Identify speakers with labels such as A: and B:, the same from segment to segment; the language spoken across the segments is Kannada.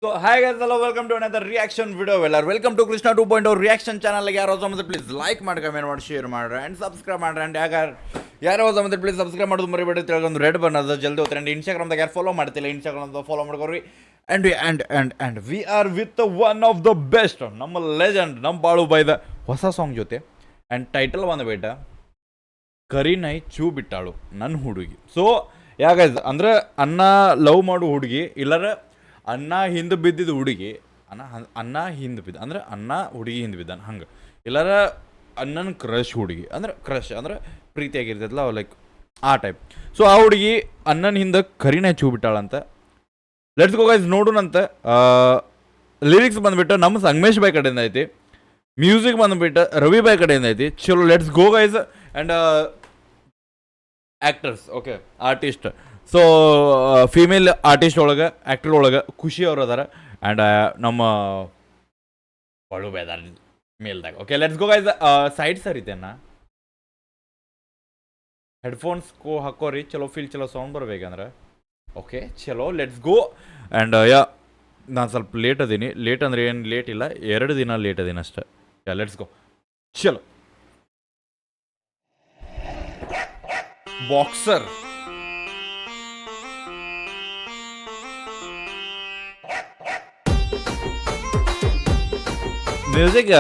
A: So hi guys, hello, welcome to another reaction video. Welcome to Krishna 2.0 reaction channel. ಯಾರು ಹೊಸ ಪ್ಲೀಸ್ ಲೈಕ್ ಮಾಡಿ ಕಮೆಂಟ್ ಮಾಡಿ ಶೇರ್ ಮಾಡ್ರಿ ಆ್ಯಂಡ್ ಸಬ್ಸ್ಕ್ರೈಬ್ ಮಾಡ್ರಿ ಆ್ಯಂಡ್ ಯಾರು ಹೊಸ ಪ್ಲೀಸ್ ಸಬ್ಸ್ಕ್ರೈಬ್ ಮಾಡೋದು ಮರಿಬೇಡಿ. ತಿಳ್ಕೊಂಡು ರೆಡ್ ಬನ್ನೋದು ಜಲ್ದಿ ಹೋಗ್ತಾರೆ ಆ್ಯಂಡ್ ಇನ್ಸ್ಟಾಗ್ರಾಮ್ದಾಗ ಯಾರು ಫಾಲೋ ಮಾಡ್ತಿಲ್ಲ ಇನ್ಸ್ಟಾಗ್ರಾಮ್ದಾಗ ಫಾಲೋ ಮಾಡ್ಕೊರಿ. And we are with one of the best ನಮ್ಮ ಲೆಜೆಂಡ್ ನಮ್ಮ ಬಾಳು ಬೈದ ಹೊಸ ಸಾಂಗ್ ಜೊತೆ ಆ್ಯಂಡ್ ಟೈಟಲ್ ಬಂದುಬಿಟ್ಟ ಕರಿನೈ ಚೂ ಬಿಟ್ಟಾಳು ನನ್ನ ಹುಡುಗಿ. ಸೊ ಯಾಗೈಸ್ ಅಂದ್ರೆ ಅನ್ನ ಲವ್ ಮಾಡೋ ಹುಡುಗಿ ಇಲ್ಲರ ಅನ್ನ ಹಿಂದೆ ಬಿದ್ದಿದ್ದು ಹುಡುಗಿ ಅನ್ನ ಹಿಂದೆ ಬಿದ್ದ ಅಂದ್ರೆ ಅನ್ನ ಹುಡುಗಿ ಹಿಂದೆ ಬಿದ್ದಾನ ಹಂಗೆ ಇಲ್ಲಾರ ಅನ್ನನ ಕ್ರಶ್ ಹುಡುಗಿ ಅಂದ್ರೆ ಕ್ರಶ್ ಅಂದ್ರೆ ಪ್ರೀತಿಯಾಗಿರ್ತೈತಲ್ಲ ಲೈಕ್ ಆ ಟೈಪ್. ಸೊ ಆ ಹುಡುಗಿ ಅನ್ನನ ಹಿಂದೆ ಕರಿನೇ ಚೂ ಬಿಟ್ಟಾಳಂತ. ಲೆಟ್ಸ್ ಗೋ ಗೈಸ್ ನೋಡೋಣಂತ. ಲಿರಿಕ್ಸ್ ಬಂದುಬಿಟ್ಟು ನಮ್ಮ ಸಂಗಮೇಶ್ ಬಾಯ್ ಕಡೆಯಿಂದ ಐತಿ, ಮ್ಯೂಸಿಕ್ ಬಂದುಬಿಟ್ಟು ರವಿ ಬಾಯ್ ಕಡೆಯಿಂದ ಐತಿ. ಚಲೋ let's go guys. And actors okay artist. So female artist ಒಳಗೆ ಆ್ಯಕ್ಟರ್ ಒಳಗೆ ಖುಷಿ ಅವ್ರು ಅದಾರ ಆ್ಯಂಡ್ ನಮ್ಮ ಬಳು ಬೇದಾರ ಮೇಲ್ದಾಗ. Okay let's go guys. Side sir ಇದೇನ ಹೆಡ್ಫೋನ್ಸ್ ಹಾಕೋರಿ, ಚಲೋ ಫೀಲ್ ಚಲೋ ಸೌಂಡ್ ಬರ್ಬೇಕಂದ್ರೆ. ಓಕೆ ಚಲೋ ಲೆಟ್ಸ್ ಗೋ. ಆ್ಯಂಡ್ ನಾನು ಸ್ವಲ್ಪ ಲೇಟ್ ಅದೀನಿ. ಲೇಟ್ ಅಂದರೆ ಏನು ಲೇಟ್ ಇಲ್ಲ, 2 ದಿನ ಲೇಟ್ ಅದೀನಿ ಅಷ್ಟೇ. ಲೆಟ್ಸ್ ಗೋ ಚಲೋ. ಬಾಕ್ಸರ್ ಮ್ಯೂಸಿಕ್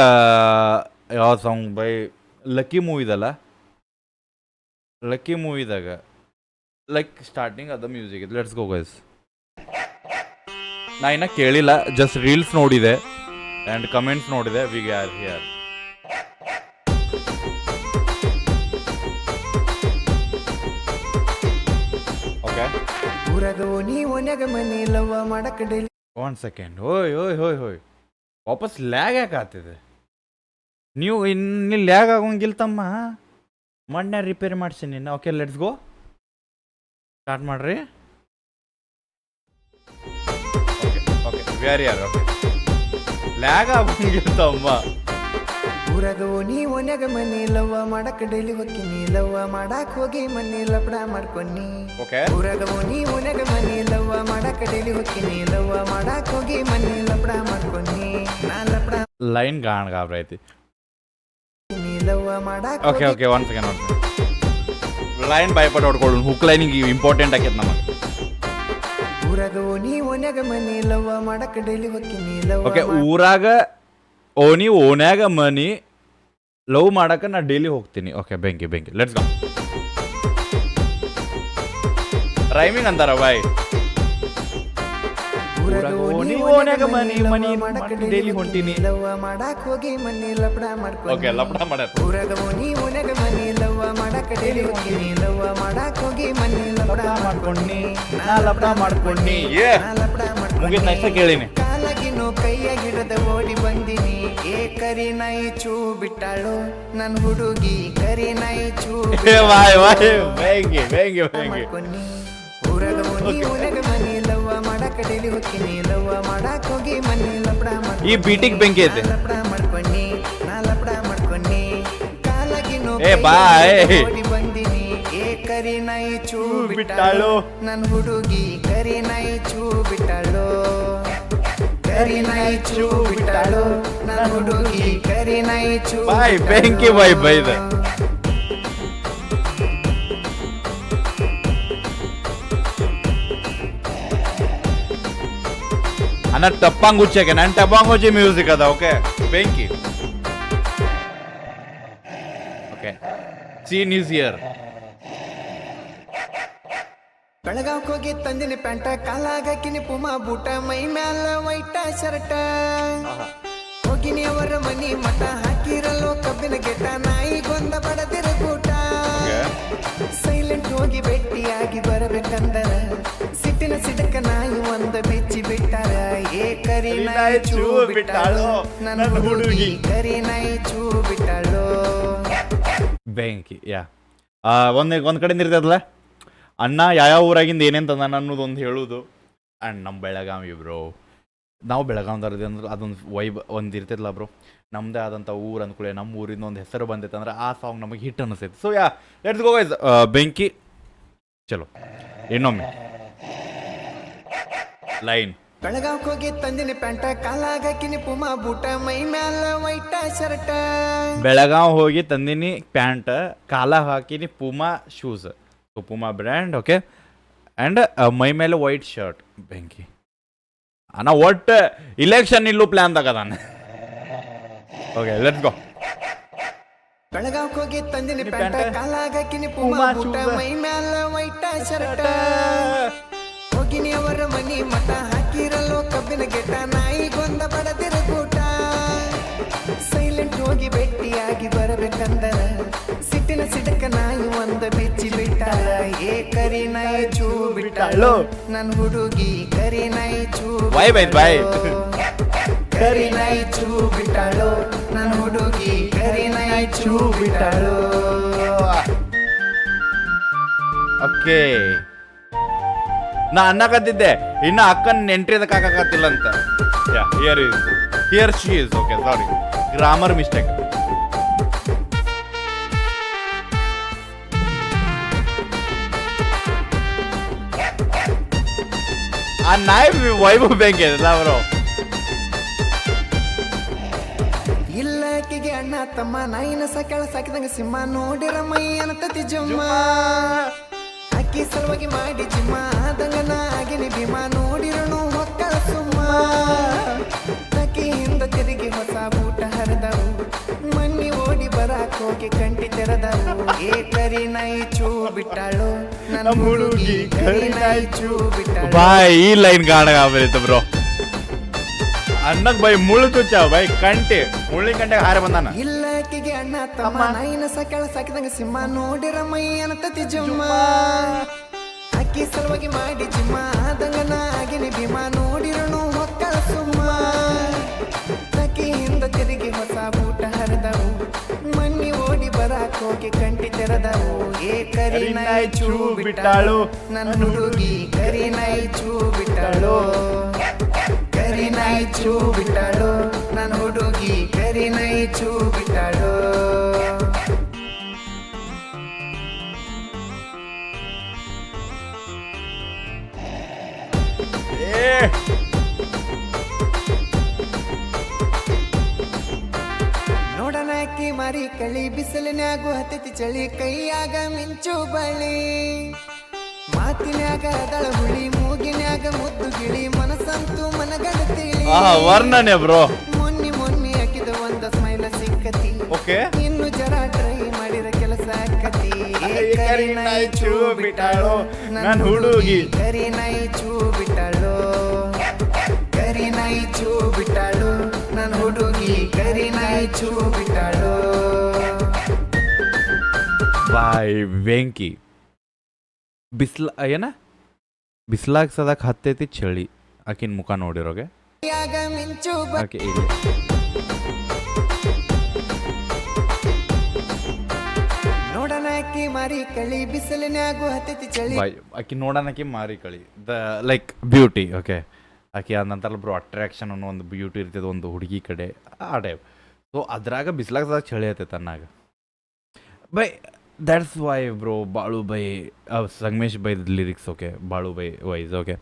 A: ಯಾವ ಸಾಂಗ್ ಬೈ ಲಕ್ಕಿ ಮೂವಿದಲ್ಲ, ಲಕ್ಕಿ ಮೂವಿದಾಗ ಲೈಕ್ ಸ್ಟಾರ್ಟಿಂಗ್ ಅದ ಮ್ಯೂಸಿಕ್ ಇದು. Let's go guys. ನಾ ಇನ್ನ ಕೇಳಿಲ್ಲ, ಜಸ್ಟ್ ರೀಲ್ಸ್ ನೋಡಿದೆ ಆ್ಯಂಡ್ ಕಮೆಂಟ್ಸ್ ನೋಡಿದೆ. We are here. Okay one second. ಓಯ್ ಓಯ್ ಹೋಯ್ ಹೋಯ್ ವಾಪಸ್ ಲ್ಯಾಗ್ ಯಾಕೆ ಆಗ್ತಿದೆ? ನೀವು ಇನ್ನು ಲ್ಯಾಗ್ ಆಗೋಂಗಿಲ್ಲ ತಮ್ಮ, ಮಣ್ಣೆ ರಿಪೇರಿ ಮಾಡಿಸಿ ನಿನ್ನ. ಓಕೆ ಲೆಟ್ಸ್ ಗೋ ಸ್ಟಾರ್ಟ್ ಮಾಡ್ರಿ. ಓಕೆ ಓಕೆ ವೆರಿ ಆರ್. ಓಕೆ ಲ್ಯಾಗ್ ಆಗೋಂಗಿಲ್ಲ ತಮ್ಮ.
B: ಊರಾಗ ಓನಿ ಓನ್ಯಾಗ ಮನಿ ಲವ್ವ ಮಾಡಕ್ ಡೈಲಿ ಹೊಕ್ಕಿನಿ, ಲವ್ವ ಮಾಡಕ್ ಹೋಗಿ ಮನಿ ಲಪಡ ಮಾಡ್ಕೊನಿ.
A: ಓಕೆ
B: ಊರಾಗ ಓನಿ ಓನ್ಯಾಗ ಮನಿ ಲವ್ವ ಮಾಡಕ್ ಡೈಲಿ ಹೊಕ್ಕಿನಿ, ಲವ್ವ ಮಾಡಕ್ ಹೋಗಿ ಮನಿ ಲಪಡ ಮಾಡ್ಕೊನಿ. ನಾ ಲಪಡ
A: ಲೈನ್ ಗಾಬ್ರ ಐತಿ.
B: ಲವ್ವ ಮಾಡಕ್
A: okay okay one second line ಭಯಪಟ್ಟು ಹೊಡ್ಕೊಳ್ಳು. ಹುಕ್ ಲೈನಿಗೆ ಇಂಪಾರ್ಟೆಂಟ್ ಆಕೈತೆ ನಮಗೆ.
B: ಊರಾಗ ಓನಿ ಓನ್ಯಾಗ ಮನಿ ಲವ್ವ ಮಾಡಕ್ ಡೈಲಿ ಹೊಕ್ಕಿನಿ, ಲವ್ವ
A: ಓಕೆ ಊರಾಗ ಓನಿ ಓನ್ಯಾಗ ಮನಿ ಲವ್ ಮಾಡಕ್ಕೆ ನಾ ಡೈಲಿ ಹೋಗ್ತೀನಿ. ಓಕೆ ಬೆಂಕಿ ಬೆಂಕಿ ಲೆಟ್ಸ್ ಗೋ. ರೈಮಿಂಗ್ ಅಂತಾರ ಬಾಯ್.
B: ಊರಾಗ
A: ಓನಿ ಓನ್ಯಾಗ ಮನಿ ಮನಿ ಡೈಲಿ ಹೊಂಟೀನಿ.
B: ಲವ್ವ ಮಾಡಕ್ ಹೋಗಿ ಮನಿ ಲಪಡ ಮಾಡ್ಕೊನಿ.
A: ಓಕೆ ಲಪಡ ಮಾಡತ್.
B: ಊರಾಗ ಓನಿ ಓನ್ಯಾಗ ಮನಿ ಲವ್ವ ಮಾಡಕ್ ಡೈಲಿ ಹೊಕ್ಕಿನಿ, ಲವ್ವ ಮಾಡಕ್ ಹೋಗಿ ಮನಿ ಲಪಡ ಮಾಡ್ಕೊನಿ.
A: ನಾ ಲಪಡ ಮಾಡ್ಕೊಂಡಿ. ಏ
B: ನಾ ಲಪಡ
A: ಮುಗಿತ್ ನೆಕ್ಸ್ಟ್ ಕೇಳಿನಿ.
B: ಕಾಲಾಗಿನೋ ಕೈಯ ಗಿಡದ ಓಡಿ ಬಂದಿನಿ, ಏ ಕರಿ ನಾಯಿ ಚೂ ಬಿಟ್ಟಾಳು ನನ್ ಹುಡುಗಿ, ಕರಿ ನಾಯಿ ಚೂ
A: ಬಾಯ್ ಬಾಯ್ ಬೆಂಕಿ ಬೆಂಕಿ ಬೆಂಕಿ.
B: ಮಾಡ್ಕೊನಿ. ಊರಾಗ ಓನಿ ಓನ್ಯಾಗ ಮನಿ ಲವ್ವ ಮಾಡಕ್ ಡೈಲಿ ಹೊಕ್ಕಿನಿ, ಲವ್ವ ಮಾಡಕ್ ಹೋಗಿ ಮನಿ ಲಪಡ ಮಾಡ್ಕೊನಿ.
A: ಈ ಬೀಟಿಗೆ ಬೆಂಕಿ ಐತೆ.
B: ಲಪಡ ಮಾಡ್ಕೊನಿ, ನಾ ಲಪಡ ಮಾಡ್ಕೊನಿ. ಕಾಲಾಗಿನೋ
A: ಏ ಬಾಯ್
B: ಓಡಿ ಬಂದಿನಿ, ಏ ಕರಿ ನಾಯಿ ಚೂ ಬಿಟ್ಟಾಳು ನನ್ ಹುಡುಗಿ, ಕರಿ ನಾಯಿ ಚೂ ಬಿಟ್ಟಾಳು, ಕರಿ ನಾಯಿ ಚೂ ಬಿಟ್ಟಾಳು ನನ್ ಹುಡುಗಿ, ಕರಿ ನಾಯಿ ಚೂ
A: ಬಾಯ್ ಬೆಂಕಿ ಬಾಯ್ ಬೈದ. ಅನ್ನ ಟಪ್ಪಂಗುಚ್ಚಕ್ಕೆ ನಾನು ಟಪ್ಪಂಗುಚ್ಚಿ ಮ್ಯೂಸಿಕ್ ಅದ. ಓಕೆ ಬೆಂಕಿ. Okay scene is here.
B: ಬೆಳಗಾವ್ಕ್ ಹೋಗಿ ತಂದಿನಿ ಪ್ಯಾಂಟ, ಕಾಲಾಗಕಿನಿ ಪುಮಾ ಬೂಟ, ಮೈ ಮ್ಯಾಲ ವೈಟ ಶರ್ಟ. ಹೋಗಿನಿ ಅವರ ಮನಿ ಮಠ, ಹಾಕಿರಲ್ಲೋ ಕಬ್ಬಿನ ಗೆಟ, ನಾಯಿಗೊಂದ ಬಡದಿರ ಕೂಟ. ಸೈಲೆಂಟ್ ಹೋಗಿ ಭೇಟಿಯಾಗಿ ಬರಬೇಕಂದರ, ಸಿಟ್ಟಿನ ಸಿಡಕ ನಾಯಿ ಒಂದ ಬಿಚ್ಚಿ ಬಿಟ್ಟಾರ, ಏ ಕರಿ ನಾಯಿ ಚೂ ಬಿಟ್ಟಾಳು ನನ್ನ ಹುಡುಗಿ, ಕರಿ ನಾಯಿ ಚೂ ಬಿಟ್ಟಾಳು.
A: ಬೆಂಕಿ ಯಾ ಒಂದು ಕಡೆಯಿಂದ ಇರ್ತದಲ್ಲ ಅಣ್ಣ ಯಾವ ಊರಾಗಿಂದ ಏನೇನು ತಂದ ಅನ್ನೋದು ಒಂದು ಹೇಳೋದು. ಆ್ಯಂಡ್ ನಮ್ಮ ಬೆಳಗಾವಿ ಬ್ರೋ, ನಾವು ಬೆಳಗಾವ್ದಾರದು ಅಂದ್ರೆ ಅದೊಂದು ವೈಬ್ ಒಂದು ಇರ್ತೈತಲ್ಲ ಬ್ರೋ. ನಮ್ಮದೇ ಆದಂಥ ಊರು ಅಂದ್ಕೊಳ್ಳಿ, ನಮ್ಮ ಊರಿಂದ ಒಂದು ಹೆಸರು ಬಂದೈತೆ ಅಂದ್ರೆ ಆ ಸಾಂಗ್ ನಮಗೆ ಹಿಟ್ ಅನ್ನಿಸ್ತೈತೆ. So yeah let's go guys. ಬೆಂಕಿ ಚಲೋ ಇನ್ನೊಮ್ಮೆ ಲೈನ್.
B: ಬೆಳಗಾವ್ಕ್ ಹೋಗಿ ತಂದಿನಿ ಪ್ಯಾಂಟ ಕಾಲಾಗಕಿನಿ ಪುಮಾ ಬೂಟ ಮೈ ಮ್ಯಾಲ ವೈಟ ಶರ್ಟ
A: ಬೆಳಗಾವ್ ಹೋಗಿ ತಂದಿನಿ ಪ್ಯಾಂಟ್ ಕಾಲ ಹಾಕಿನಿ Puma shoes Puma brand okay and my ಮೇಲೆ ವೈಟ್ ಶರ್ಟ್ ಬೆಂಕಿ ಅಣ್ಣ ಒಟ್ಟು ಇಲೆಕ್ಷನ್ ಇಲ್ಲೂ ಪ್ಲ್ಯಾನ್ ತಗದಾನೆ ಓಕೆ ಲೆಟ್ಸ್ ಗೋ
B: ಬೆಳಗಾವ್ಕ್ ಹೋಗಿ ತಂದಿನಿ ಪ್ಯಾಂಟ ಕಾಲಾಗಕಿನಿ ಪುಮಾ ಬೂಟ ಮೈ ಮ್ಯಾಲ ವೈಟ ಶರ್ಟ ಹೋಗಿನಿ ಅವರ ಮನಿ ಮಠ ಹಾಕಿರಲ್ಲೋ ಕಬ್ಬಿನ ಗೆಟ ನಾಯಿಗೊಂದ ಬಡದಿರ ಕೂಟ ಸೈಲೆಂಟ್ ಹೋಗಿ ಭೇಟಿಯಾಗಿ ಬರಬೇಕಂದರ ಸಿಟ್ಟಿನ ಸಿಡಕ ನಾಯಿ ಒಂದ ಬೆಚ್ಚಿ ಬಿಟ್ಟಾಳ ಏ ಕರಿ ನಾಯಿ ಚೂ ಬಿಟ್ಟಾಳು ನನ್ ಹುಡುಗಿ ಕರಿ ನಾಯಿ ಚೂ
A: Bye, bye, bye.
B: ಕರಿ ನಾಯಿ ಚೂ ಬಿಟ್ಟಾಳು ನನ್ ಹುಡುಗಿ ಕರಿ ನಾಯಿ ಚೂ ಬಿಟ್ಟಾಳು
A: ಓಕೆ ನಾ ಅನ್ನಕತ್ತಿದ್ದೆ ಇನ್ನು ಅಕ್ಕನ ನೆಂಟ್ರಿದಕ್ಕೆ ಹಾಕಕತ್ತಿಲ್ಲ ಅಂತ here she is okay sorry grammar mistake ಆ ನಾಯಿ ವೈಭವ್ ಬ್ಯಾಂಕ್ ಅವರು
B: ಇಲ್ಲಕಿಗೆ ಅಣ್ಣ ತಮ್ಮ ನಾಯಿನ ಸಕೆಳ ಸಾಕಿದಂಗ ಸಿಂಹ ನೋಡಿರ ಮೈ ಅನತತಿ ಜುಮ್ಮ ಅಕ್ಕಿ ಸಲುವಾಗಿ ಮಾಡಿ ಜಿಮ್ಮ ಆದಂಗನ ಆಗಿನಿ ಭೀಮ ನೋಡಿರನು ಹೊಕ್ಕಳ ಸುಮ್ಮ ಅಕ್ಕಿ ಹಿಂದ ತಿರುಗಿ ಹೊಸ ಬೂಟ ಹರಿದವು ಮಣ್ಣಿ ಓಡಿ ಬರಾಕ್ ಹೋಗಿ ಕಂಟಿ ತೆರೆದವು ಏ ಕರಿ ನಾಯಿ ಚೂ ಬಿಟ್ಟಾಳು ನನ್ನ ಹುಡುಗಿ ಕರಿ ನಾಯಿ ಚೂ ಬಿಟ್ಟಾಳು
A: ಬಾಯ್ ಈ ಲೈನ್ ಕಾಣಗಾಬರಿತ್ತು ಬ್ರೋ ಅನ್ನಕ್ ಬೈ ಮುಳ್ಳು ತುಚ್ಚ ಬೈ ಕಂಟಿ ಮುಳ್ಳಿನ ಕಂಟೆಗೆ ಹಾರ ಬಂದಾನ
B: ಇಲ್ಲಕಿಗೆ ಅಣ್ಣ ತಮ್ಮ ನಾಯಿನ ಸಕೆಳ ಸಾಕಿದಂಗ ಸಿಂಹ ನೋಡಿರ ಮೈ ಅನತತಿ ಜುಮ್ಮ ಅಕ್ಕಿ ಸಲುವಾಗಿ ಮಾಡಿ ಜಿಮ್ಮ ಆದಂಗನ ಆಗಿನಿ ಭೀಮ ನೋಡಿರನು ಹೊಕ್ಕಳ ಸುಮ್ಮ ಅಕ್ಕಿ ಹಿಂದ ತಿರುಗಿ ಹೊಸ ಬೂಟ ಹರಿದವು ಮಣ್ಣಿ ಓಡಿ ಬರಾಕ್ ಹೋಗಿ ಕಂಟಿ ತೆರೆದವು ಏ ಕರಿ ನಾಯಿ ಚೂ ಬಿಟ್ಟಾಳು ನನ್ನ ಹುಡುಗಿ ಕರಿ ನಾಯಿ ಚೂ ಬಿಟ್ಟಾಳು ಕರಿ ನಾಯಿ ಚೂ ಬಿಟ್ಟಾಳು ನನ್ನ ಹುಡುಗಿ ಕರಿ ನಾಯಿ ಚೂ ಬಿಟ್ಟಾಳು ನೋಡಣ ಅಕ್ಕಿ ಮಾರಿ ಕಳಿ ಬಿಸಿಲಿನ್ಯಾಗು ಹತ್ತತಿ ಚಳಿ ಕೈಯಾಗ ಮಿಂಚು ಬಳಿ ಮಾತಿನ್ಯಾಗ ಅದಳ ಹುಳಿ ಮೂಗಿನ್ಯಾಗ ಮುದ್ದು ಗಿಳಿ ಮನಸ್ಸಂತೂ ಮನಗಡತಿಳಿ
A: ವರ್ಣನೆ ಬ್ರೋ
B: ಮೊನ್ನಿ ಹಾಕಿದ ಒಂದ ಸ್ಮೈಲ ಸಿಕ್ಕತಿ
A: ಓಕೆ
B: ಇನ್ನು ಜರ ಟ್ರೈ ಮಾಡಿದ ಕೆಲಸ ಆಕತಿ
A: ಕರಿ ನಾಯಿ ಚೂ ಬಿಟ್ಟಾಳು ನನ್ ಹುಡುಗಿ
B: ಕರಿ ನಾಯಿ ಚೂ ಬಿಟ್ಟಾಳು ಕರಿ ನಾಯಿ ಚೂ ಬಿಟ್ಟಾಳು ನನ್ ಹುಡುಗಿ ಕರಿ ನಾಯಿ ಚೂ ಬಿಟ್ಟಾಳು
A: ಬಾಯ್ ಬೆಂಕಿ ಏನ ಬಿಸ್ಲಾಗ ಸದಾಕ್ ಹತ್ತೈತಿ ಚಳಿ ಆಕಿನ ಮುಖ ನೋಡಿರೋಗೆ
B: ಕೈಯಾಗ ಮಿಂಚು
A: ಆಕೆ ಇಲ್ಲಿ
B: ನೋಡಣ ಅಕ್ಕಿ ಮಾರಿ ಕಳಿ ಬಿಸಿಲಿನ್ಯಾಗು ಹತ್ತೈತಿ ಚಳಿ
A: ಬಾಯ್ ಆಕಿ ನೋಡೋಣಕ್ಕೆ ಮಾರಿ ಕಳಿ ದ ಲೈಕ್ ಬ್ಯೂಟಿ ಓಕೆ ಆಕೆ ಅದಂತಾರಲ್ಲ ಬ್ರೋ ಅಟ್ರಾಕ್ಷನ್ ಅನ್ನೋ ಒಂದು ಬ್ಯೂಟಿ ಇರ್ತದೆ ಒಂದು ಹುಡುಗಿ ಕಡೆ ಆ ಟೈಪ್ ಸೊ ಅದ್ರಾಗ ಬಿಸ್ಲಾಗ ಸದಾಕ್ ಚಳಿ ಐತೆ ಅನ್ನಾಗ ಬೈ ದ್ಯಾಟ್ಸ್ ವೈ ಬ್ರೋ ಬಾಳು ಬೈ ಸಂಗಮೇಶ್ ಬೈ ಲಿರಿಕ್ಸ್ ಓಕೆ ಬಾಳು ಬೈ ವೈಸ್ okay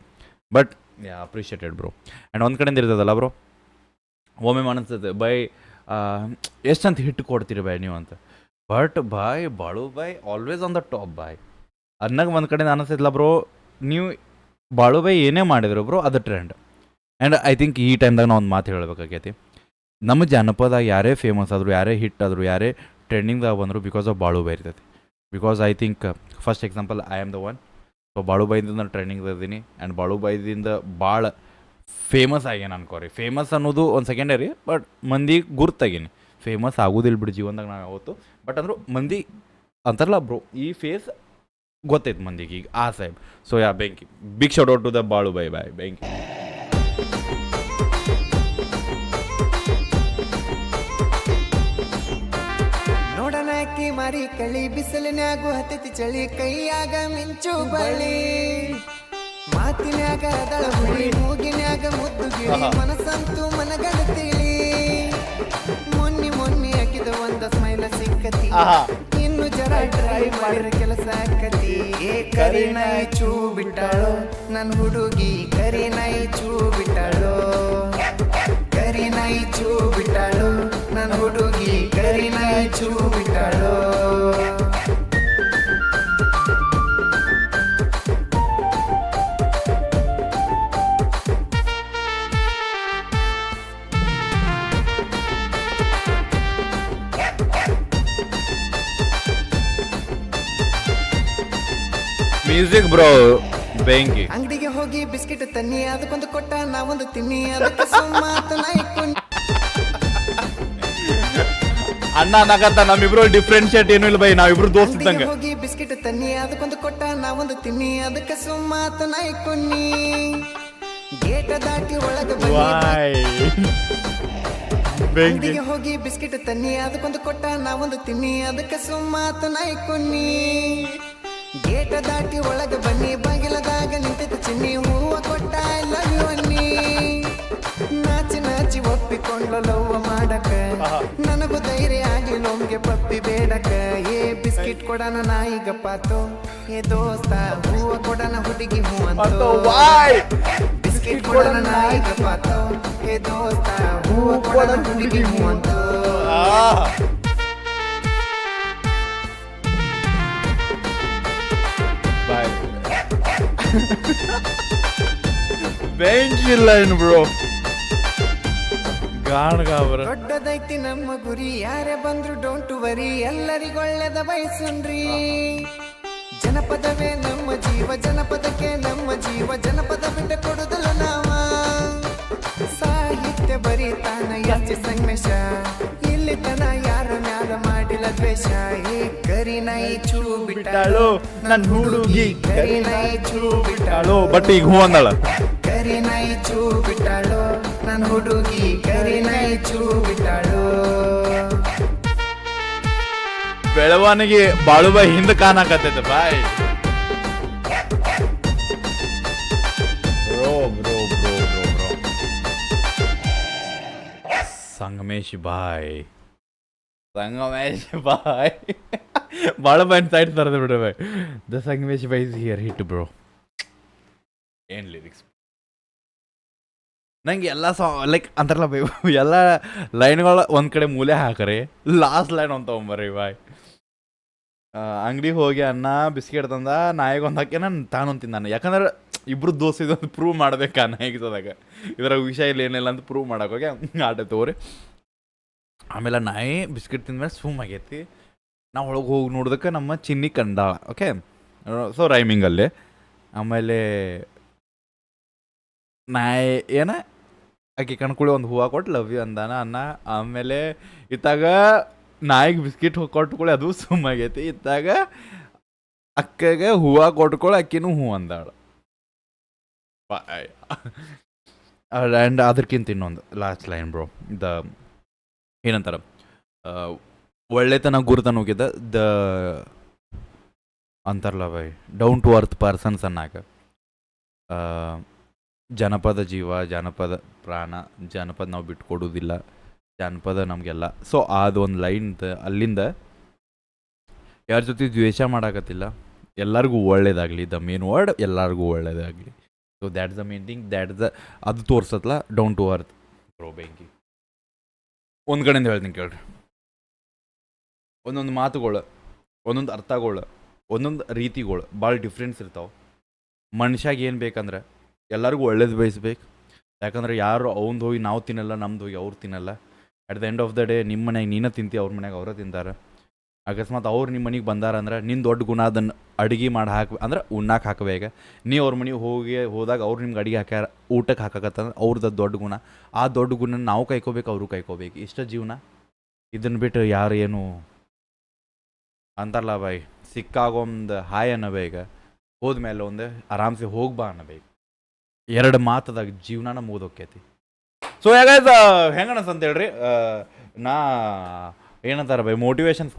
A: but yeah appreciated bro and ಒಂದು ಕಡೆಯಿಂದ ಇರ್ತದಲ್ಲ ಬ್ರೋ ಒಮ್ಮೆ ಅನಿಸ್ತದೆ ಬೈ ಎಷ್ಟಂತ ಹಿಟ್ಟು ಕೊಡ್ತೀರಿ ಬಾಯ್ ನೀವು ಅಂತ ಬಟ್ ಬಾಯ್ ಬಾಳು ಬಾಯ್ ಆಲ್ವೇಸ್ ಆನ್ ದ ಟಾಪ್ ಬಾಯ್ ಅನ್ನಕ್ಕೆ ಒಂದು ಕಡೆಯಿಂದ ಅನಿಸ್ತಿಲ್ಲ ಬ್ರೋ ನೀವು ಬಾಳು ಬಾಯ್ ಏನೇ ಮಾಡಿದ್ರು ಬ್ರೋ ಅದು ಟ್ರೆಂಡ್ ಆ್ಯಂಡ್ ಐ ಥಿಂಕ್ ಈ ಟೈಮ್ದಾಗ ನಾವು ಒಂದು ಮಾತು ಹೇಳಬೇಕಾಗೈತಿ ನಮ್ಮ ಜನಪದ ಯಾರೇ ಫೇಮಸ್ ಆದರು ಯಾರೇ ಹಿಟ್ ಆದರು ಯಾರೇ ಟ್ರೆಂಡಿಂಗ್ದಾಗ ಬಂದರು ಬಿಕಾಸ್ ಆಫ್ ಬಾಳು ಬಾಯ್ ಇರ್ತೈತಿ because I think first example I am the one so ಬಾಳು ಬಾಯ್ದಿಂದ ನಾನು ಟ್ರೆಂಡಿಂಗ್ದಾಗ ಇದ್ದೀನಿ ಆ್ಯಂಡ್ ಬಾಳು ಬಾಯ್ದಿಂದ ಭಾಳ ಫೇಮಸ್ ಆಗ್ಯಾನ ಅನ್ಕೋರಿ ಫೇಮಸ್ ಅನ್ನೋದು ಒಂದು ಸೆಕೆಂಡರಿ ಬಟ್ ಮಂದಿ ಗುರ್ತಾಗೀನಿ ಫೇಮಸ್ ಆಗೋದಿಲ್ಲ ಬಿಡು ಜೀವನದಾಗ ನಾವು ಯಾವತ್ತು ಬಟ್ ಅಂದರೂ ಮಂದಿ ಅಂತಾರಲ್ಲ ಬ್ರೋ ಈ ಫೇಸ್ ಗೊತ್ತೈತೆ ಮಂದಿಗೆ ಈಗ ಆ ಸಾಹೇಬ್ ಸೊ ಯಾ ಬೆಂಕಿ big shout out to the ಬಾಳು ಬಾಯ್ ಬಾಯ್ ಬೆಂಕಿ
B: ನೋಡಣ ಅಕ್ಕಿ ಮಾರಿ ಕಳಿ ಬಿಸಿಲಿನ್ಯಾಗು ಹತ್ತೈತಿ ಚಳಿ ಕೈಯಾಗ ಮಿಂಚು ಬಳಿ ಮಾತಿನ್ಯಾಗ ಅದಳ ಹುಳಿ ಮೂಗಿನ್ಯಾಗ ಮುದ್ದು ಗಿಳಿ ಮನಸ್ಸಂತೂ ಮನಗಡತಿಳಿ ಮೊನ್ನಿ ಹಾಕಿದ ಒಂದ ಸ್ಮೈಲ ಸಿಕ್ಕತಿ ಇನ್ನು ಜರ ಒಂದ್ಸಲ ಟ್ರೈ ಮಾಡಿರ ಕೆಲಸ ಆಕತಿ. ಏ ಕರಿ ನಾಯಿ ಚೂ ಬಿಟ್ಟಾಳು ನನ್ ಹುಡುಗಿ, ಕರಿ ನಾಯಿ ಚೂ ಬಿಟ್ಟಾಳು, ಕರಿ ನಾಯಿ ಚೂ ಬಿಟ್ಟಾಳು ನನ್ ಹುಡುಗಿ, ಕರಿ ನಾಯಿ ಚೂ ಬಿಟ್ಟಾಳು.
A: ಮ್ಯೂಸಿಕ್ ಬ್ರೋ ಬೆಂಕಿ.
B: ಅಂಗಡಿಗೆ ಹೋಗಿ ಬಿಸ್ಕೆಟ್ ತನ್ನಿ, ಅದಕ್ಕೊಂದು ಕೊಟ್ಟ ನಾವೊಂದು ತಿನ್ನಿ, ಅದಕ್ಕೆ ಸುಮ್ಮಾತ ನಾಯಿ ಕುಂಡಿ.
A: ಅಣ್ಣ ನಗತ್ತ ನಮ್ಮಿಬ್ರು ಡಿಫ್ರೆನ್ಶಿಯೇಟ್ ಏನು ಇಲ್ಲ ಬೈ, ನಾವಿಬ್ರು ದೋಸ್ತ ಇದ್ದಂಗ.
B: ಹೋಗಿ ಬಿಸ್ಕೆಟ್ ತನ್ನಿ, ಅದಕ್ಕೊಂದು ಕೊಟ್ಟ ನಾವೊಂದು ತಿನ್ನಿ, ಅದಕ್ಕೆ ಸುಮ್ಮಾತ ನಾಯಿ ಕುನ್ನಿ. ಗೇಟ ದಾಟಿ ಒಳಗ ಅಂಗಡಿಗೆ ಹೋಗಿ ಬಿಸ್ಕೆಟ್ ತನ್ನಿ, ಅದಕ್ಕೊಂದು ಕೊಟ್ಟ ನಾವೊಂದು ತಿನ್ನಿ, ಅದಕ್ಕೆ ಸುಮ್ಮಾತ ನಾಯಿ ಕುನ್ನಿ. ಗೇಟ ದಾಟಿ ಒಳಗ ಬನ್ನಿ, ಬಾಗಿಲದಾಗ ನಿಂತಿತ್ತು ಚಿನ್ನಿ, ಹೂವ ಕೊಟ್ಟ ಲವ್ ಯು ಅನ್ನಿ. ನಾಚಿ ನಾಚಿ ಒಪ್ಪಿಕೊಂಡ್ಲು ಲವ್ವ ಮಾಡಕ, ನನಗೂ ಧೈರ್ಯ ಆಗಿ ಲೋಮ್ಗೆ ಪಪ್ಪಿ ಬೇಡಕ. ಏ ಬಿಸ್ಕಿಟ್ ಕೊಡನ ನಾಯಿ ಗಪ್ಪಾತು, ಏ ದೋಸ್ತ ಹೂವ ಕೊಡನ ಹುಡುಗಿ ಹೂ ಅಂತ. ಬಿಸ್ಕಿಟ್ ಕೊಡನ ನಾಯಿ ಗಪ್ಪಾತು, ಏ ದೋಸ್ತ ಹೂವ ಕೊಡನ ಹುಡುಗಿ ಹೂ ಅಂತ.
A: ಬೆಂಕಿ ಲೈನ್ ಬ್ರೋ, ಗಾಣಗಾಬರ.
B: ದೊಡ್ಡದೈತಿ ನಮ್ಮ ಗುರಿ, ಯಾರೇ ಬಂದ್ರು ಡೋಂಟ್ ವರಿ, ಎಲ್ಲರಿಗೊಳ್ಳೆದ ಬಯಸುನ್ರಿ. ಜನಪದವೇ ನಮ್ಮ ಜೀವ, ಜನಪದಕ್ಕೆ ನಮ್ಮ ಜೀವ, ಜನಪದ ಬಿಟ್ಟ ಕೊಡುದಲ್ಲ ನಾವ. ಸಾಹಿತ್ಯ ಬರೀತಾನ ಯಾಚೆ ಸಂಗಮೇಶ, ಇಲ್ಲಿ ತನ ಯಾರ ಮ್ಯಾಲ ಮಾಡಿಲ್ಲ ದ್ವೇಷ. ಏ ಕರಿ ನಾಯಿ ಚೂ ಬಿಟ್ಟಾಳು ನನ್ ಹುಡುಗಿ, ಕರಿ ನಾಯಿ ಚೂ ಬಿಟ್ಟಾಳು,
A: ಬಟ್ ಈಗ ಹೂ ಅಂದಳ.
B: ಕರಿ ನಾಯಿ ಚೂ ಬಿಟ್ಟಾಳು ನನ್ ಹುಡುಗಿ, ಕರಿ ನಾಯಿ ಚೂ ಬಿಟ್ಟಾಳು.
A: ಬೆಳವಣಿಗೆ ಬಾಳುಬಾಯಿ ಹಿಂದ ಕಾಣಕತ್ತೈತೆ ಬಾಯ್. Bro bro bro bro bro Sangamesh ಬಾಯ್, ಸಂಗಮೇಶ್ ಬಾಯ್. ಬಾಳುಬಾಯಿ ಸೈಡ್ ತರದೆ ಬಿಡ ಬಾಯ್. ದ ಸಂಗಮೇಶ್ ಬಾಯ್ ಇಸ್ ಹಿಯರ್, ಹಿಟ್ ಬ್ರೋ. ಏನ್ ಲಿರಿಕ್ಸ್ ನಂಗೆ ಎಲ್ಲ ಲೈಕ್ ಅಂತಾರಲ್ಲ ಬೈ, ಎಲ್ಲ ಲೈನ್ಗಳು ಒಂದು ಕಡೆ ಮೂಲೆ ಹಾಕರಿ, ಲಾಸ್ಟ್ ಲೈನ್ ಒಂದು ತೊಗೊಂಬರ್ರಿ ಬಾಯ್. ಅಂಗಡಿಗೆ ಹೋಗಿ ಅನ್ನ ಬಿಸ್ಕೆಟ್ ತಂದ, ನಾಯಿಗೆ ಒಂದು ಹಾಕಿ ನಾನು ತಾನೊಂದು ತಿಂದಾನೆ. ಯಾಕಂದ್ರೆ ಇಬ್ರು ದೋಸ್ತ ಇದೊಂದು ಪ್ರೂವ್ ಮಾಡ್ಬೇಕಾ ನಾಯಿಗಿದಾಗ, ಇದ್ರಾಗ ವಿಷಯ ಇಲ್ಲ ಏನಿಲ್ಲ ಅಂತ ಪ್ರೂವ್ ಮಾಡೋಕೆ ಆಟ ತಗೋರಿ. ಆಮೇಲೆ ನಾಯಿ ಬಿಸ್ಕೆಟ್ ತಿಂದ್ಮೇಲೆ ಸುಮ್ ಆಗೈತಿ. ನಾವು ಒಳಗೆ ಹೋಗಿ ನೋಡೋದಕ್ಕೆ ನಮ್ಮ ಚಿನ್ನಿ ಕಂಡಾಳ. Okay, so ರೈಮಿಂಗಲ್ಲಿ. ಆಮೇಲೆ ನಾಯಿ ಏನ ಆಕೆ ಕಣ್ಕುಳಿ ಒಂದು ಹೂವು ಕೊಟ್ಟು ಲವ್ ಯು ಅಂದಾನ ಅನ್ನ. ಆಮೇಲೆ ಇತ್ತಾಗ ನಾಯಿಗೆ ಬಿಸ್ಕಿಟ್ ಕೊಟ್ಕೊಳ್ಳಿ, ಅದು ಸುಮ್ಮಾಗೈತಿ. ಇತ್ತಾಗ ಅಕ್ಕಗೆ ಹೂವು ಕೊಟ್ಕೊಳ್ಳಿ, ಅಕ್ಕಿನೂ ಹೂ ಅಂದಾಳು. ಆ್ಯಂಡ್ ಅದಕ್ಕಿಂತ ಇನ್ನೊಂದು ಲಾಸ್ಟ್ ಲೈನ್ ಬ್ರೋ, ದ ಏನಂತಾರ, ಒಳ್ಳೆತನ ಗುರುತನ ಹೋಗಿದ್ದ ದ ಅಂತಾರಲ್ಲ ಬೈ, ಡೌನ್ ಟು ಅರ್ತ್ ಪರ್ಸನ್ಸ್ ಅನ್ನಾಗ. ಜನಪದ ಜೀವ, ಜನಪದ ಪ್ರಾಣ, ಜನಪದ ನಾವು ಬಿಟ್ಕೊಡೋದಿಲ್ಲ, ಜನಪದ ನಮಗೆಲ್ಲ. ಸೊ ಅದೊಂದು ಲೈನ್ ಅಲ್ಲಿಂದ ಯಾರ ಜೊತೆ ದ್ವೇಷ ಮಾಡೋಕತ್ತಿಲ್ಲ, ಎಲ್ಲರಿಗೂ ಒಳ್ಳೇದಾಗಲಿ. ದ ಮೇನ್ ವರ್ಡ್ ಎಲ್ಲರಿಗೂ ಒಳ್ಳೇದಾಗಲಿ. So that's the main thing, that's the ಅದು ತೋರ್ಸತ್ಲ ಡೌನ್ ಟು ಅರ್ತ್ ಬ್ರೋ ಬೆಂಕಿ. ಒಂದು ಕಡೆಯಿಂದ ಹೇಳ್ತೀನಿ ಕೇಳ್ರಿ, ಒಂದೊಂದು ಮಾತುಗಳು, ಒಂದೊಂದು ಅರ್ಥಗಳು, ಒಂದೊಂದು ರೀತಿಗಳು ಭಾಳ ಡಿಫ್ರೆನ್ಸ್ ಇರ್ತಾವೆ. ಮನುಷ್ಯಾಗ ಏನು ಬೇಕಂದ್ರೆ ಎಲ್ಲರಿಗೂ ಒಳ್ಳೇದು ಬಯಸ್ಬೇಕು. ಯಾಕಂದ್ರೆ ಯಾರು ಅವ್ನು ಹೋಗಿ ನಾವು ತಿನ್ನಲ್ಲ, ನಮ್ದು ಹೋಗಿ ಅವ್ರು ತಿನ್ನಲ್ಲ. At the end of the day ನಿಮ್ಮ ಮನೆಯಾಗ ನೀನೇ ತಿಂತಿ, ಅವ್ರ ಮನ್ಯಾಗ ಅವರೇ ತಿಂತಾರೆ. ಅಕಸ್ಮಾತ್ ಅವ್ರು ನಿಮ್ಮ ಮನೆಗೆ ಬಂದಾರ ಅಂದ್ರೆ ನಿನ್ನ ದೊಡ್ಡ ಗುಣ ಅದನ್ನು ಅಡುಗೆ ಮಾಡಿ ಅಂದ್ರೆ ಉಣ್ಣಾಕೆ ಹಾಕಬೇಕು. ನೀವು ಅವ್ರ ಮನೆಗೆ ಹೋದಾಗ ಅವ್ರು ನಿಮ್ಗೆ ಅಡುಗೆ ಹಾಕ್ಯಾರ, ಊಟಕ್ಕೆ ಹಾಕಕತ್ತಂದ್ರೆ ಅವ್ರದ್ದು ದೊಡ್ಡ ಗುಣ. ಆ ದೊಡ್ಡ ಗುಣ ನಾವು ಕೈಕೋಬೇಕು, ಅವರು ಕೈಕೋಬೇಕು. ಇಷ್ಟ ಜೀವನ. ಇದನ್ನು ಬಿಟ್ಟು ಯಾರು ಏನು ಅಂತಾರಲ್ಲ ಬಾಯ್, ಸಿಕ್ಕಾಗೊಂದು ಹಾಯ್ ಅನ್ನಬೇಕು, ಹೋದ್ಮೇಲೆ ಒಂದು ಆರಾಮ್ಸೆ ಹೋಗ್ಬಾ ಅನ್ನಬೇಕು. ಎರಡು ಮಾತದಾಗ ಜೀವನನ ಮುಗಿದೋಕ್ಕೈತಿ. ಸೊ ಯಾಗಾಯ್ತ ಹೆಂಗಣಸ್ ಅಂತ ಹೇಳ್ರಿ, ನಾ ಏನಂತಾರೆ ಬೈ, ಮೋಟಿವೇಶನ್ಸ್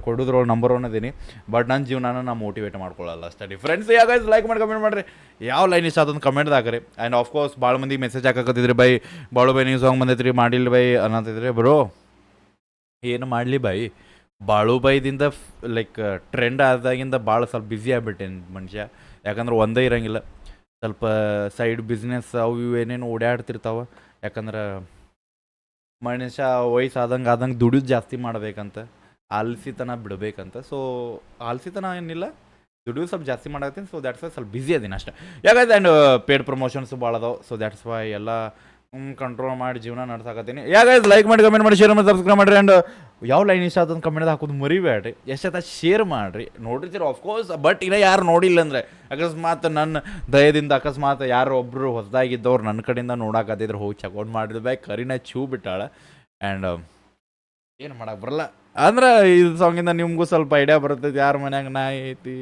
A: ಕೊಡೋದ್ರೊಳಗೆ ನಂಬರ್ 1 ಇದೀನಿ. ಬಟ್ ನನ್ನ ಜೀವನನ ನಾ ಮೋಟಿವೇಟ್ ಮಾಡ್ಕೊಳ್ಳಲ್ಲ ಅಷ್ಟೇ. ಫ್ರೆಂಡ್ಸ್ ಯಾಗಾಯ್ತು ಲೈಕ್ ಮಾಡಿ ಕಮೆಂಟ್ ಮಾಡಿರಿ, ಯಾವ ಲೈನ್ ಇಷ್ಟ ಅದೊಂದು ಕಮೆಂಟ್ದಾಗ ಹಾಕ್ರಿ. ಆ್ಯಂಡ್ ಆಫ್ಕೋರ್ಸ್ ಭಾಳ ಮಂದಿ ಮೆಸೇಜ್ ಹಾಕಕತ್ತಿದ್ರಿ ಬೈ, ಬಾಳು ಬೈ ನೀವು ಸಾಂಗ್ ಬಂದೈತ್ರಿ ಮಾಡಿಲ್ಲ ಬೈ ಅನ್ನತ್ತಿದ್ರಿ. ಬ್ರೋ ಏನು ಮಾಡಲಿ ಬೈ, ಬಾಳುಬೈದಿಂದ ಲೈಕ್ ಟ್ರೆಂಡ್ ಆದಾಗಿಂದ ಭಾಳ ಸ್ವಲ್ಪ ಬ್ಯುಸಿ ಆಗ್ಬಿಟ್ಟೇನೆ ಮನುಷ್ಯ. ಯಾಕಂದ್ರೆ ಒಂದೇ ಇರಂಗಿಲ್ಲ, ಸ್ವಲ್ಪ ಸೈಡ್ ಬಿಸ್ನೆಸ್ ಅವು ಇವು ಏನೇನು ಓಡಾಡ್ತಿರ್ತಾವೆ. ಯಾಕಂದ್ರೆ ಮನುಷ್ಯ ವಯಸ್ಸಾದಂಗೆ ದುಡಿಯೋದು ಜಾಸ್ತಿ ಮಾಡ್ಬೇಕಂತ, ಆಲಸಿತನ ಬಿಡಬೇಕಂತ. ಸೊ ಆಲಸಿತನ ಏನಿಲ್ಲ, ದುಡಿಯೋದು ಸ್ವಲ್ಪ ಜಾಸ್ತಿ ಮಾಡತ್ತೀನಿ. ಸೊ ದ್ಯಾಟ್ಸ್ ವೈ ಸ್ವಲ್ಪ ಬ್ಯುಸಿ ಅದೀನಿ ಅಷ್ಟೇ. ಯಾಕಂದ್ರೆ ಆ್ಯಂಡ್ ಪೇಡ್ ಪ್ರಮೋಷನ್ಸು ಭಾಳ ಅದಾವೆ. ಸೊ ದ್ಯಾಟ್ಸ್ ವೈ ಎಲ್ಲ ಕಂಟ್ರೋಲ್ ಮಾಡಿ ಜೀವನ ನಡ್ಸಾಕತ್ತೀನಿ. ಯಾಕಂದ್ರೆ ಲೈಕ್ ಮಾಡಿ, ಕಮೆಂಟ್ ಮಾಡಿ, ಶೇರ್ ಮಾಡಿ, ಸಬ್ಸ್ಕ್ರೈಬ್ ಮಾಡಿರಿ. ಆ್ಯಂಡ್ ಯಾವ ಲೈನ್ ಇಷ್ಟ ಆತಂದು ಕಮೆಂಟ್ ಹಾಕೋದು ಮರಿಬೇಡ್ರಿ. ಎಷ್ಟೊತ್ತ ಶೇರ್ ಮಾಡಿರಿ. ನೋಡಿರ್ತೀರಿ ಆಫ್ಕೋರ್ಸ್, ಬಟ್ ಇನ್ನೂ ಯಾರು ನೋಡಿಲ್ಲ ಅಂದರೆ ಅಕಸ್ಮಾತ್ ನನ್ನ ದಯದಿಂದ ಅಕಸ್ಮಾತ್ ಯಾರು ಒಬ್ಬರು ಹೊಸದಾಗಿದ್ದವ್ರು ನನ್ನ ಕಡೆಯಿಂದ ನೋಡಾಕತ್ತಿದ್ರು, ಹೋಗಿ ಚೆಕ್ಔಟ್ ಮಾಡಿರ್ಬೇಕು. ಕರಿನ ಚೂ ಬಿಟ್ಟಾಳೆ. ಆ್ಯಂಡ್ ಏನು ಮಾಡಕ್ಕೆ ಬರಲ್ಲ ಅಂದ್ರೆ ಇದು ಸಾಂಗಿಂದ ನಿಮಗೂ ಸ್ವಲ್ಪ ಐಡಿಯಾ ಬರ್ತೈತಿ ಯಾರ ಮನ್ಯಾಗ ನಾಯಿ ಐತಿ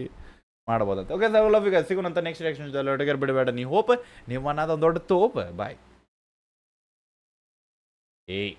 A: ಮಾಡ್ಬೋದತ್ತೆ. ಓಕೆ ಸರ್, ಲವ್ ಈಗ ಸಿಗೋಣಂತ ನೆಕ್ಸ್ಟ್ ರಿಯಾಕ್ಷನ್ ಒಟ್ಟಿಗೆ ಬಿಡಬೇಡ. ನೀವು ಹೋಪ್ ನೀವು ಅನ್ನೋದು ಒಂದು ದೊಡ್ಡ ತೋಪ್. ಬಾಯ್. ಏಯ್